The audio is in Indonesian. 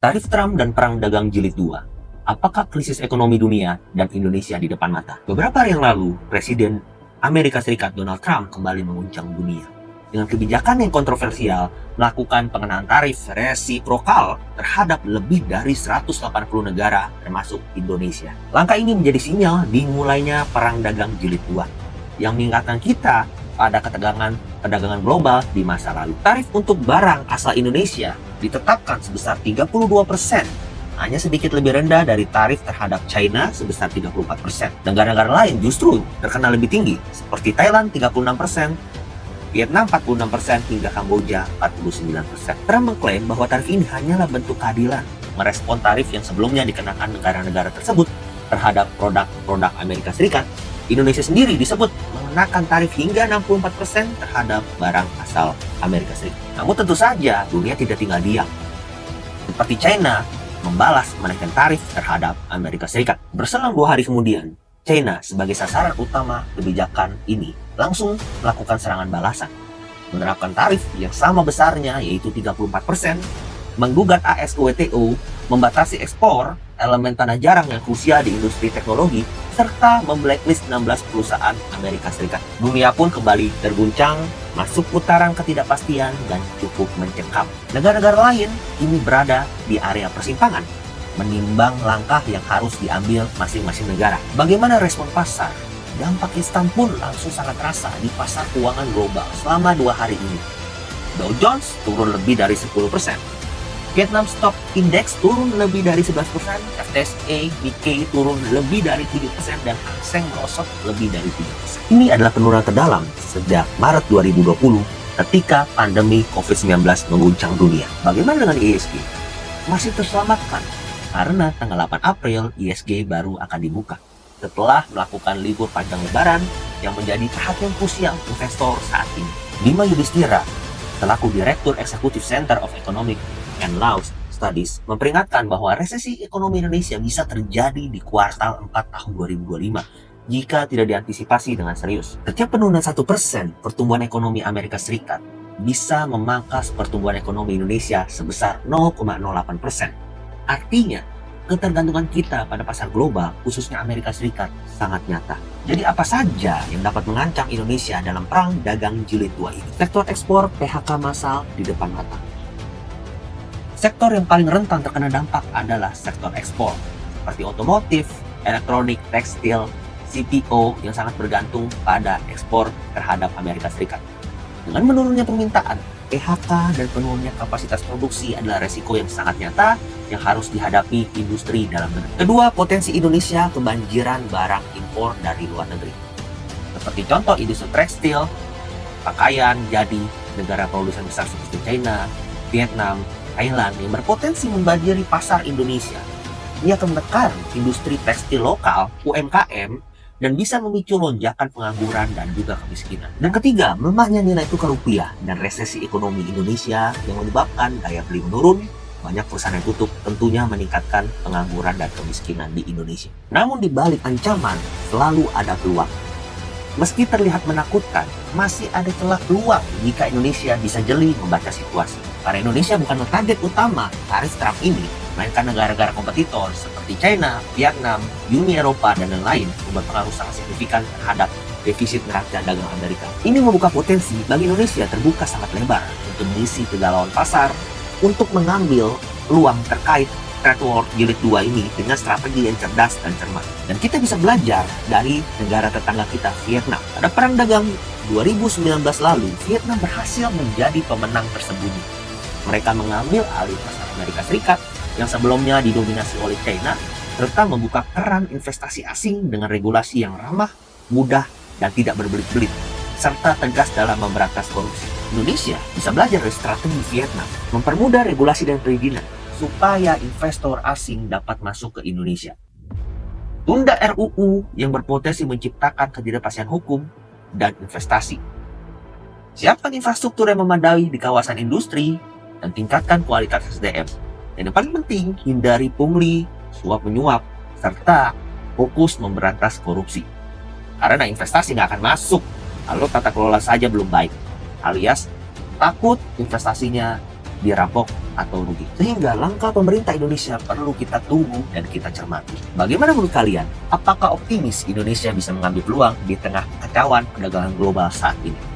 Tarif Trump dan Perang Dagang Jilid 2. Apakah krisis ekonomi dunia dan Indonesia di depan mata? Beberapa hari yang lalu, Presiden Amerika Serikat Donald Trump kembali menguncang dunia. Dengan kebijakan yang kontroversial, melakukan pengenaan tarif resiprokal terhadap lebih dari 180 negara termasuk Indonesia. Langkah ini menjadi sinyal dimulainya Perang Dagang Jilid 2 yang mengingatkan kita pada perdagangan global di masa lalu. Tarif untuk barang asal Indonesia ditetapkan sebesar 32%, hanya sedikit lebih rendah dari tarif terhadap China sebesar 34%. Negara-negara lain justru terkena lebih tinggi, seperti Thailand 36%, Vietnam 46%, hingga Kamboja 49%. Trump mengklaim bahwa tarif ini hanyalah bentuk keadilan, merespon tarif yang sebelumnya dikenakan negara-negara tersebut terhadap produk-produk Amerika Serikat. Indonesia sendiri disebut mengenakan tarif hingga 64% terhadap barang asal Amerika Serikat. Namun tentu saja dunia tidak tinggal diam. Seperti China membalas menaikkan tarif terhadap Amerika Serikat. Berselang 2 hari kemudian, China sebagai sasaran utama kebijakan ini langsung melakukan serangan balasan. Menerapkan tarif yang sama besarnya yaitu 34%, menggugat AS ke WTO, membatasi ekspor elemen tanah jarang yang krusial di industri teknologi, serta memblacklist 16 perusahaan Amerika Serikat. Dunia pun kembali terguncang, masuk putaran ketidakpastian dan cukup mencekam. Negara-negara lain kini berada di area persimpangan, menimbang langkah yang harus diambil masing-masing negara. Bagaimana respon pasar? Dampak instan pun langsung sangat terasa di pasar keuangan global selama 2 hari ini. Dow Jones turun lebih dari 10%. Vietnam Stock Index turun lebih dari 11%, FTSE Nikkei turun lebih dari 7%, dan Hang Seng merosot lebih dari 3%. Ini adalah penurunan terdalam sejak Maret 2020 ketika pandemi COVID-19 mengguncang dunia. Bagaimana dengan ISG? Masih terselamatkan karena tanggal 8 April ISG baru akan dibuka setelah melakukan libur panjang lebaran yang menjadi perhatian krusial investor saat ini. Bima Yudhistira, selaku Direktur Eksekutif Center of Economic and Law Studies, memperingatkan bahwa resesi ekonomi Indonesia bisa terjadi di kuartal 4 tahun 2025 jika tidak diantisipasi dengan serius. Setiap penurunan 1% pertumbuhan ekonomi Amerika Serikat bisa memangkas pertumbuhan ekonomi Indonesia sebesar 0,08%. Artinya, ketergantungan kita pada pasar global, khususnya Amerika Serikat, sangat nyata. Jadi apa saja yang dapat mengancam Indonesia dalam Perang Dagang Jilid 2 ini? Sektor ekspor PHK massal di depan mata. Sektor yang paling rentan terkena dampak adalah sektor ekspor, seperti otomotif, elektronik, tekstil, CPO yang sangat bergantung pada ekspor terhadap Amerika Serikat. Dengan menurunnya permintaan, PHK dan penurunnya kapasitas produksi adalah resiko yang sangat nyata yang harus dihadapi industri dalam negeri. Kedua, potensi Indonesia kebanjiran barang impor dari luar negeri. Seperti contoh industri tekstil, pakaian, jadi negara produsen besar seperti China, Vietnam, Thailand yang berpotensi membanjiri pasar Indonesia. Ini akan menekan industri tekstil lokal, UMKM, dan bisa memicu lonjakan pengangguran dan juga kemiskinan. Dan ketiga, melemahnya nilai tukar rupiah dan resesi ekonomi Indonesia yang menyebabkan daya beli menurun, banyak perusahaan yang tutup, tentunya meningkatkan pengangguran dan kemiskinan di Indonesia. Namun di balik ancaman, selalu ada peluang. Meski terlihat menakutkan, masih ada celah peluang jika Indonesia bisa jeli membaca situasi. Karena Indonesia bukan target utama tarif Trump ini, melainkan negara-negara kompetitor seperti China, Vietnam, Uni Eropa, dan lain-lain berpengaruh sangat signifikan terhadap defisit neraca dagang Amerika. Ini membuka potensi bagi Indonesia terbuka sangat lebar untuk mengisi kegalauan pasar, untuk mengambil peluang terkait trade war jilid 2 ini dengan strategi yang cerdas dan cermat. Dan kita bisa belajar dari negara tetangga kita, Vietnam. Pada Perang Dagang 2019 lalu, Vietnam berhasil menjadi pemenang tersembunyi. Mereka mengambil alih pasar Amerika Serikat yang sebelumnya didominasi oleh China, serta membuka keran investasi asing dengan regulasi yang ramah, mudah, dan tidak berbelit-belit, serta tegas dalam memberantas korupsi. Indonesia bisa belajar dari strategi Vietnam, mempermudah regulasi dan perizinan, supaya investor asing dapat masuk ke Indonesia. Tunda RUU yang berpotensi menciptakan ketidakpastian hukum dan investasi. Siapkan infrastruktur yang memadai di kawasan industri, dan tingkatkan kualitas SDM. Dan yang paling penting, hindari pungli, suap-menyuap, serta fokus memberantas korupsi. Karena investasi nggak akan masuk kalau tata kelola saja belum baik, alias takut investasinya dirampok atau rugi. Sehingga langkah pemerintah Indonesia perlu kita tunggu dan kita cermati. Bagaimana menurut kalian? Apakah optimis Indonesia bisa mengambil peluang di tengah kekacauan perdagangan global saat ini?